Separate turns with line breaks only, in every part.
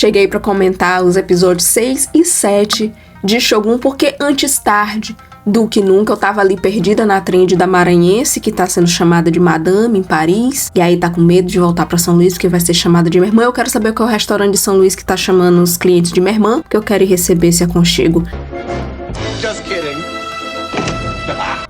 cheguei pra comentar os episódios 6 e 7 de Shogun, porque antes tarde do que nunca eu tava ali perdida na trend da maranhense, que tá sendo chamada de Madame em Paris, e aí tá com medo de voltar pra São Luís, porque vai ser chamada de minha irmã. Eu quero saber qual é o restaurante de São Luís que tá chamando os clientes de minha irmã, porque eu quero ir receber esse aconchego.
Just kidding.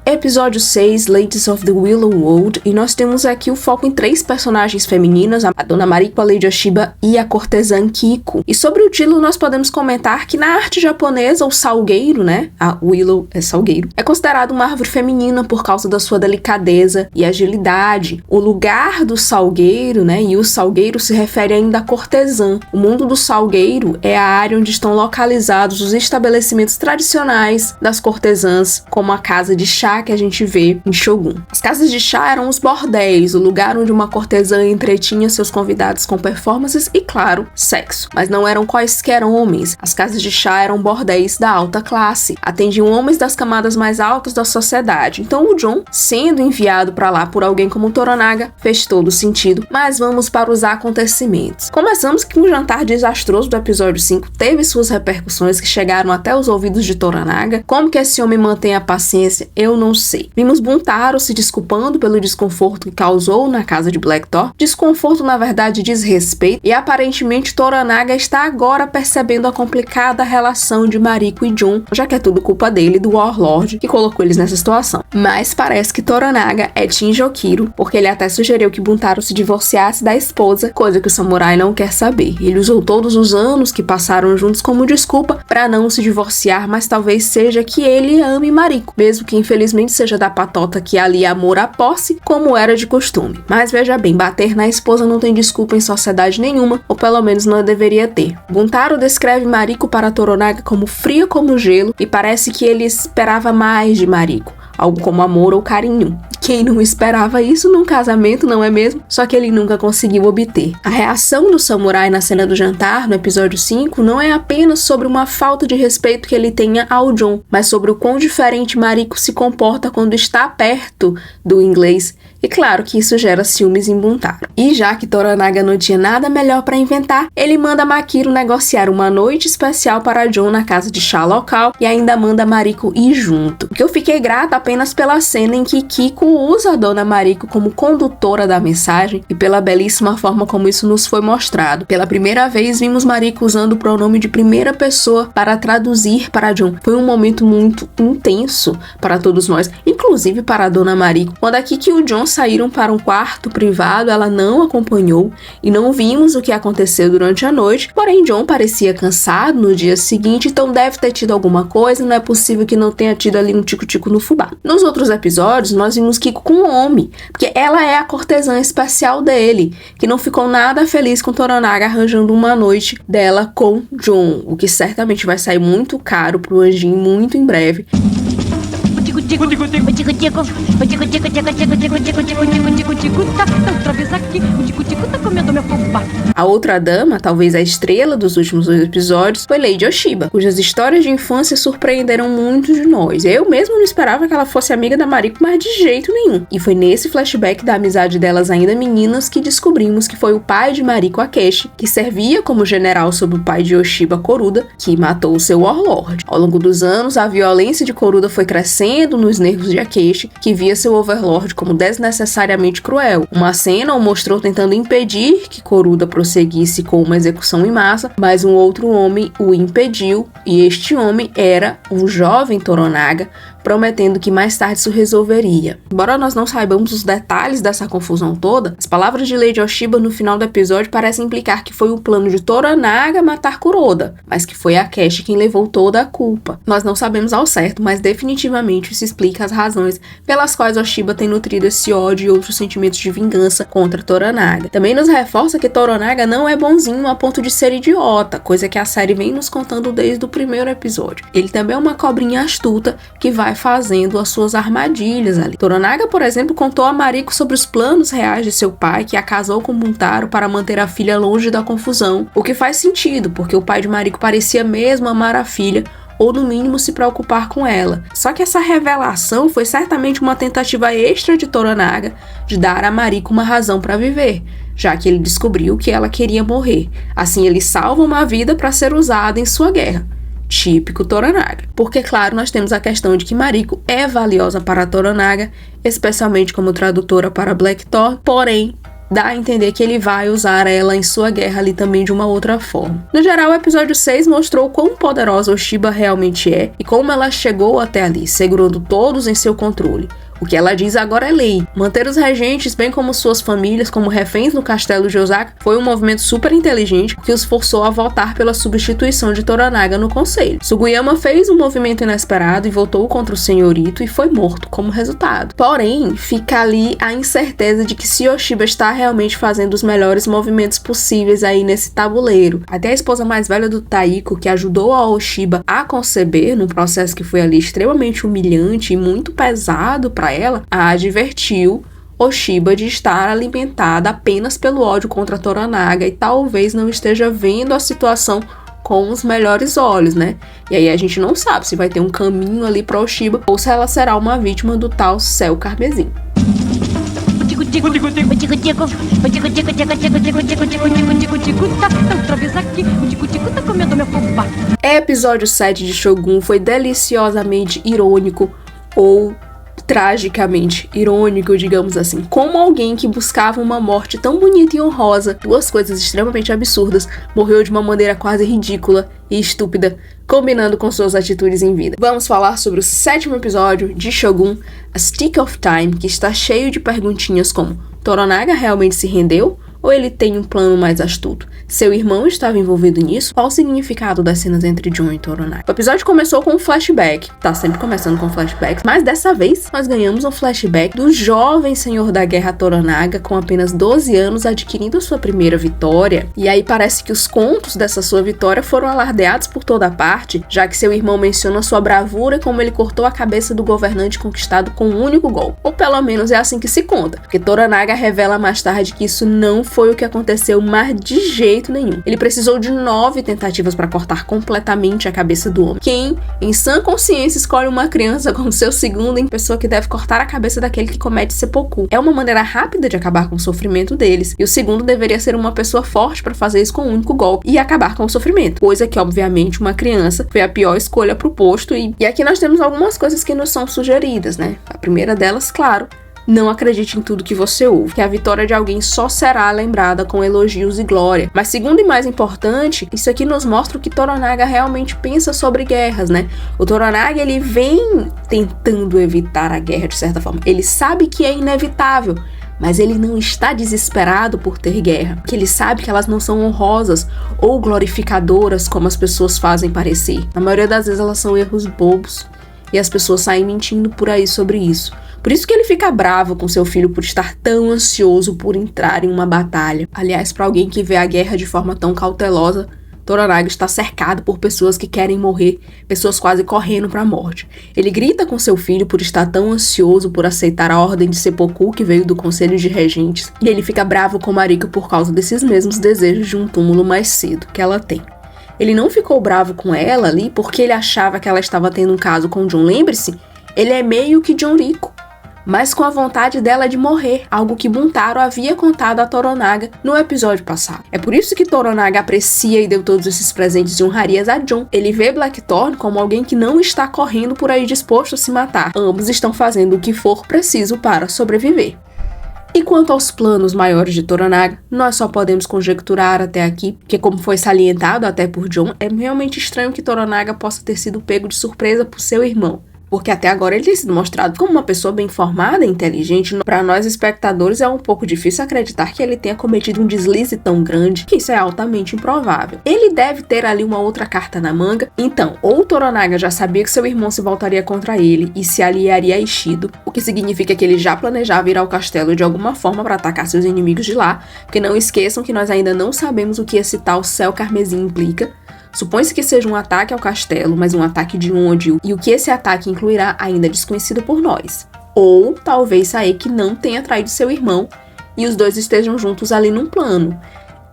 Episódio 6, Ladies of the Willow World, e nós temos aqui o foco em 3 personagens femininas, a Dona Mariko, a Lady Oshiba e a cortesã Kiko. E sobre o Tilo, nós podemos comentar que na arte japonesa, o salgueiro, né, a Willow é salgueiro, é considerado uma árvore feminina por causa da sua delicadeza e agilidade. O lugar do salgueiro, né, e o salgueiro se refere ainda à cortesã. O mundo do salgueiro é a área onde estão localizados os estabelecimentos tradicionais das cortesãs, como a casa de chá que a gente vê em Shogun. As casas de chá eram os bordéis, o lugar onde uma cortesã entretinha seus convidados com performances e, claro, sexo. Mas não eram quaisquer homens. As casas de chá eram bordéis da alta classe. Atendiam homens das camadas mais altas da sociedade. Então o John, sendo enviado para lá por alguém como Toranaga, fez todo sentido. Mas vamos para os acontecimentos. Começamos que um jantar desastroso do episódio 5 teve suas repercussões que chegaram até os ouvidos de Toranaga. Como que esse homem mantém a paciência? Eu não sei. Vimos Buntaro se desculpando pelo desconforto que causou na casa de Black Thor. Desconforto, na verdade, desrespeito. E aparentemente Toranaga está agora percebendo a complicada relação de Mariko e John, já que é tudo culpa dele, do Warlord, que colocou eles nessa situação. Mas parece que Toranaga é Team Jokiro, porque ele até sugeriu que Buntaro se divorciasse da esposa, coisa que o samurai não quer saber. Ele usou todos os anos que passaram juntos como desculpa para não se divorciar, mas talvez seja que ele ame Mariko, mesmo que infelizmente seja da patota que ali amor à posse, como era de costume. Mas veja bem, bater na esposa não tem desculpa em sociedade nenhuma, ou pelo menos não deveria ter. Buntaro descreve Mariko para Toranaga como fria como gelo, e parece que ele esperava mais de Mariko, algo como amor ou carinho. Quem não esperava isso num casamento, não é mesmo? Só que ele nunca conseguiu obter. A reação do samurai na cena do jantar, no episódio 5, não é apenas sobre uma falta de respeito que ele tenha ao John, mas sobre o quão diferente Mariko se comporta quando está perto do inglês. E claro que isso gera ciúmes em Buntaro. E já que Toranaga não tinha nada melhor para inventar, ele manda Makiro negociar uma noite especial para John na casa de chá local e ainda manda Mariko ir junto. Que eu fiquei grata apenas pela cena em que Kiko usa a Dona Mariko como condutora da mensagem e pela belíssima forma como isso nos foi mostrado. Pela primeira vez vimos Mariko usando o pronome de primeira pessoa para traduzir para John. Foi um momento muito intenso para todos nós, inclusive para a Dona Mariko. Quando a Kiki e o John saíram para um quarto privado, ela não acompanhou e não vimos o que aconteceu durante a noite, porém John parecia cansado no dia seguinte, então deve ter tido alguma coisa, não é possível que não tenha tido ali um tico-tico no fubá. Nos outros episódios, nós vimos Kiko com um homem, porque ela é a cortesã especial dele, que não ficou nada feliz com Toranaga arranjando uma noite dela com John, o que certamente vai sair muito caro pro Anjin muito em breve. A outra dama, talvez a estrela dos últimos 2 episódios, foi Lady Oshiba, cujas histórias de infância surpreenderam muito de nós. Eu mesmo não esperava que ela fosse amiga da Mariko, mas de jeito nenhum. E foi nesse flashback da amizade delas ainda meninas que descobrimos que foi o pai de Mariko Akeshi, que servia como general sob o pai de Oshiba, Koruda, que matou o seu Warlord. Ao longo dos anos, a violência de Koruda foi crescendo nos nervos de Akeshi, que via seu Overlord como desnecessariamente cruel. Uma cena o mostrou tentando impedir que Koruda prosseguisse com uma execução em massa, mas um outro homem o impediu, e este homem era um jovem Toranaga, prometendo que mais tarde isso resolveria. Embora nós não saibamos os detalhes dessa confusão toda, as palavras de Lady Oshiba no final do episódio parecem implicar que foi o plano de Toranaga matar Kuroda, mas que foi Akeshi quem levou toda a culpa. Nós não sabemos ao certo, mas definitivamente isso explica as razões pelas quais Oshiba tem nutrido esse ódio e outros sentimentos de vingança contra Toranaga. Também nos reforça que Toranaga não é bonzinho a ponto de ser idiota, coisa que a série vem nos contando desde o primeiro episódio. Ele também é uma cobrinha astuta que vai fazendo as suas armadilhas ali. Toranaga, por exemplo, contou a Mariko sobre os planos reais de seu pai, que a casou com Buntaro para manter a filha longe da confusão, o que faz sentido, porque o pai de Mariko parecia mesmo amar a filha, ou no mínimo se preocupar com ela. Só que essa revelação foi certamente uma tentativa extra de Toranaga de dar a Mariko uma razão para viver, já que ele descobriu que ela queria morrer. Assim, ele salva uma vida para ser usada em sua guerra. Típico Toranaga. Porque, claro, nós temos a questão de que Mariko é valiosa para Toranaga, especialmente como tradutora para Blackthorn, porém, dá a entender que ele vai usar ela em sua guerra ali também de uma outra forma. No geral, o episódio 6 mostrou quão poderosa Oshiba realmente é e como ela chegou até ali, segurando todos em seu controle. O que ela diz agora é lei. Manter os regentes, bem como suas famílias, como reféns no castelo de Osaka, foi um movimento super inteligente que os forçou a votar pela substituição de Toranaga no conselho. Sugiyama fez um movimento inesperado e votou contra o senhorito e foi morto como resultado. Porém, fica ali a incerteza de que se Oshiba está realmente fazendo os melhores movimentos possíveis aí nesse tabuleiro. Até a esposa mais velha do Taiko, que ajudou a Oshiba a conceber, num processo que foi ali extremamente humilhante e muito pesado para ela, a advertiu Oshiba de estar alimentada apenas pelo ódio contra Toranaga e talvez não esteja vendo a situação com os melhores olhos, né? E aí a gente não sabe se vai ter um caminho ali para Oshiba ou se ela será uma vítima do tal céu carmesim. Episódio 7 de Shogun foi deliciosamente irônico ou tragicamente irônico, digamos assim. Como alguém que buscava uma morte tão bonita e honrosa, duas coisas extremamente absurdas, morreu de uma maneira quase ridícula e estúpida, combinando com suas atitudes em vida. Vamos falar sobre o 7º episódio de Shogun, A Stick of Time, que está cheio de perguntinhas como: Toranaga realmente se rendeu? Ou ele tem um plano mais astuto? Seu irmão estava envolvido nisso? Qual o significado das cenas entre Jon e Toranaga? O episódio começou com um flashback. Tá sempre começando com flashbacks, mas dessa vez nós ganhamos um flashback do jovem senhor da guerra Toranaga, com apenas 12 anos, adquirindo sua primeira vitória. E aí parece que os contos dessa sua vitória foram alardeados por toda parte, já que seu irmão menciona sua bravura e como ele cortou a cabeça do governante conquistado com um único golpe. Ou pelo menos é assim que se conta, porque Toranaga revela mais tarde que isso não foi o que aconteceu, mas de jeito nenhum. Ele precisou de 9 tentativas para cortar completamente a cabeça do homem. Quem, em sã consciência, escolhe uma criança como seu segundo em pessoa que deve cortar a cabeça daquele que comete seppuku? É uma maneira rápida de acabar com o sofrimento deles, e o segundo deveria ser uma pessoa forte para fazer isso com um único golpe e acabar com o sofrimento, coisa que, obviamente, uma criança foi a pior escolha pro posto, e aqui nós temos algumas coisas que nos são sugeridas, né? A primeira delas, claro, não acredite em tudo que você ouve, que a vitória de alguém só será lembrada com elogios e glória. Mas segundo e mais importante, isso aqui nos mostra o que Toranaga realmente pensa sobre guerras, né? O Toranaga, ele vem tentando evitar a guerra de certa forma. Ele sabe que é inevitável, mas ele não está desesperado por ter guerra, porque ele sabe que elas não são honrosas ou glorificadoras como as pessoas fazem parecer. Na maioria das vezes elas são erros bobos e as pessoas saem mentindo por aí sobre isso. Por isso que ele fica bravo com seu filho por estar tão ansioso por entrar em uma batalha. Aliás, para alguém que vê a guerra de forma tão cautelosa, Toranaga está cercado por pessoas que querem morrer, pessoas quase correndo para a morte. Ele grita com seu filho por estar tão ansioso por aceitar a ordem de seppuku que veio do Conselho de Regentes, e ele fica bravo com Mariko por causa desses mesmos desejos de um túmulo mais cedo que ela tem. Ele não ficou bravo com ela ali porque ele achava que ela estava tendo um caso com Jon. Lembre-se, ele é meio que Jonriko, mas com a vontade dela de morrer, algo que Buntaro havia contado a Toranaga no episódio passado. É por isso que Toranaga aprecia e deu todos esses presentes de honrarias a Jon. Ele vê Blackthorn como alguém que não está correndo por aí disposto a se matar. Ambos estão fazendo o que for preciso para sobreviver. E quanto aos planos maiores de Toranaga, nós só podemos conjecturar até aqui, porque como foi salientado até por Jon, é realmente estranho que Toranaga possa ter sido pego de surpresa por seu irmão. Porque até agora ele tem sido mostrado como uma pessoa bem formada e inteligente. Para nós espectadores é um pouco difícil acreditar que ele tenha cometido um deslize tão grande, que isso é altamente improvável. Ele deve ter ali uma outra carta na manga. Então, ou Toranaga já sabia que seu irmão se voltaria contra ele e se aliaria a Ishido, o que significa que ele já planejava ir ao castelo de alguma forma para atacar seus inimigos de lá, porque não esqueçam que nós ainda não sabemos o que esse tal céu carmesim implica. Supõe-se que seja um ataque ao castelo, mas um ataque de onde, e o que esse ataque incluirá ainda é desconhecido por nós. Ou talvez Saeki não tenha traído seu irmão e os dois estejam juntos ali num plano.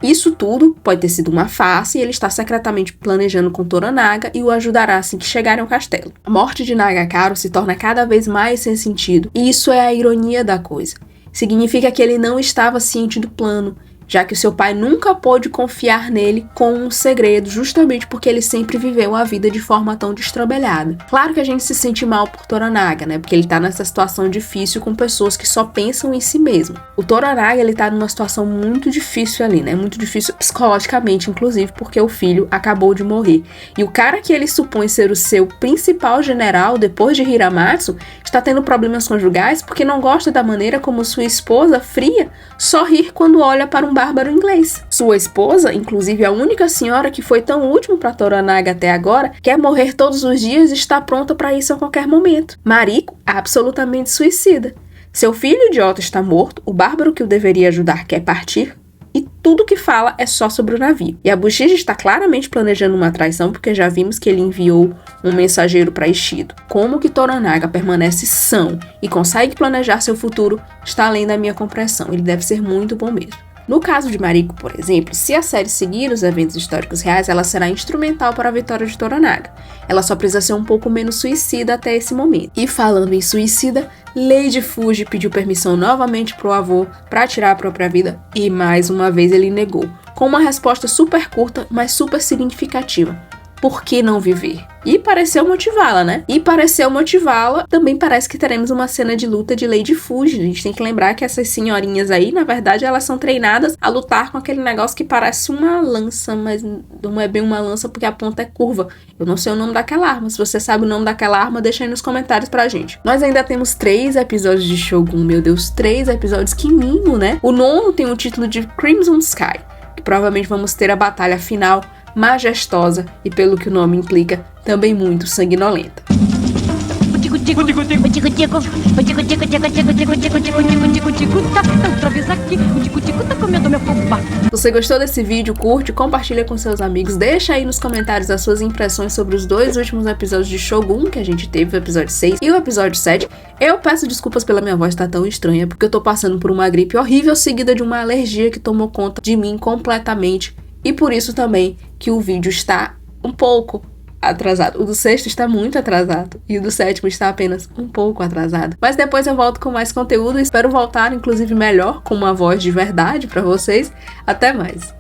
Isso tudo pode ter sido uma farsa e ele está secretamente planejando com Toranaga e o ajudará assim que chegarem ao castelo. A morte de Nagakaro se torna cada vez mais sem sentido, e isso é a ironia da coisa. Significa que ele não estava ciente do plano, já que o seu pai nunca pôde confiar nele com um segredo, justamente porque ele sempre viveu a vida de forma tão destrambelhada. Claro que a gente se sente mal por Toranaga, né? Porque ele tá nessa situação difícil com pessoas que só pensam em si mesmo. O Toranaga, ele tá numa situação muito difícil ali, né? Muito difícil psicologicamente, inclusive, porque o filho acabou de morrer. E o cara que ele supõe ser o seu principal general depois de Hiramatsu está tendo problemas conjugais porque não gosta da maneira como sua esposa, fria, só rir quando olha para um bárbaro inglês. Sua esposa, inclusive a única senhora que foi tão útil para Toranaga até agora, quer morrer todos os dias e está pronta para isso a qualquer momento. Mariko, absolutamente suicida. Seu filho idiota está morto, o bárbaro que o deveria ajudar quer partir, e tudo que fala é só sobre o navio. E a Bushiji está claramente planejando uma traição, porque já vimos que ele enviou um mensageiro para Ishido. Como que Toranaga permanece são e consegue planejar seu futuro está além da minha compreensão. Ele deve ser muito bom mesmo. No caso de Mariko, por exemplo, se a série seguir os eventos históricos reais, ela será instrumental para a vitória de Toranaga. Ela só precisa ser um pouco menos suicida até esse momento. E falando em suicida, Lady Fuji pediu permissão novamente pro avô para tirar a própria vida e mais uma vez ele negou, com uma resposta super curta, mas super significativa. Por que não viver? E pareceu motivá-la, né? Também parece que teremos uma cena de luta de Lady Fuji. A gente tem que lembrar que essas senhorinhas aí, na verdade, elas são treinadas a lutar com aquele negócio que parece uma lança, mas não é bem uma lança porque a ponta é curva. Eu não sei o nome daquela arma. Se você sabe o nome daquela arma, deixa aí nos comentários pra gente. Nós ainda temos 3 episódios de Shogun, meu Deus, 3 episódios, que mimo, né? O 9º tem o título de Crimson Sky, que provavelmente vamos ter a batalha final majestosa e, pelo que o nome implica, também muito sanguinolenta. Se você gostou desse vídeo, curte, compartilha com seus amigos, deixa aí nos comentários as suas impressões sobre os 2 últimos episódios de Shogun que a gente teve, o episódio 6 e o episódio 7. Eu peço desculpas pela minha voz estar tão estranha, porque eu tô passando por uma gripe horrível seguida de uma alergia que tomou conta de mim completamente. E por isso também que o vídeo está um pouco atrasado. O do 6º está muito atrasado e o do 7º está apenas um pouco atrasado. Mas depois eu volto com mais conteúdo e espero voltar, inclusive, melhor, com uma voz de verdade para vocês. Até mais!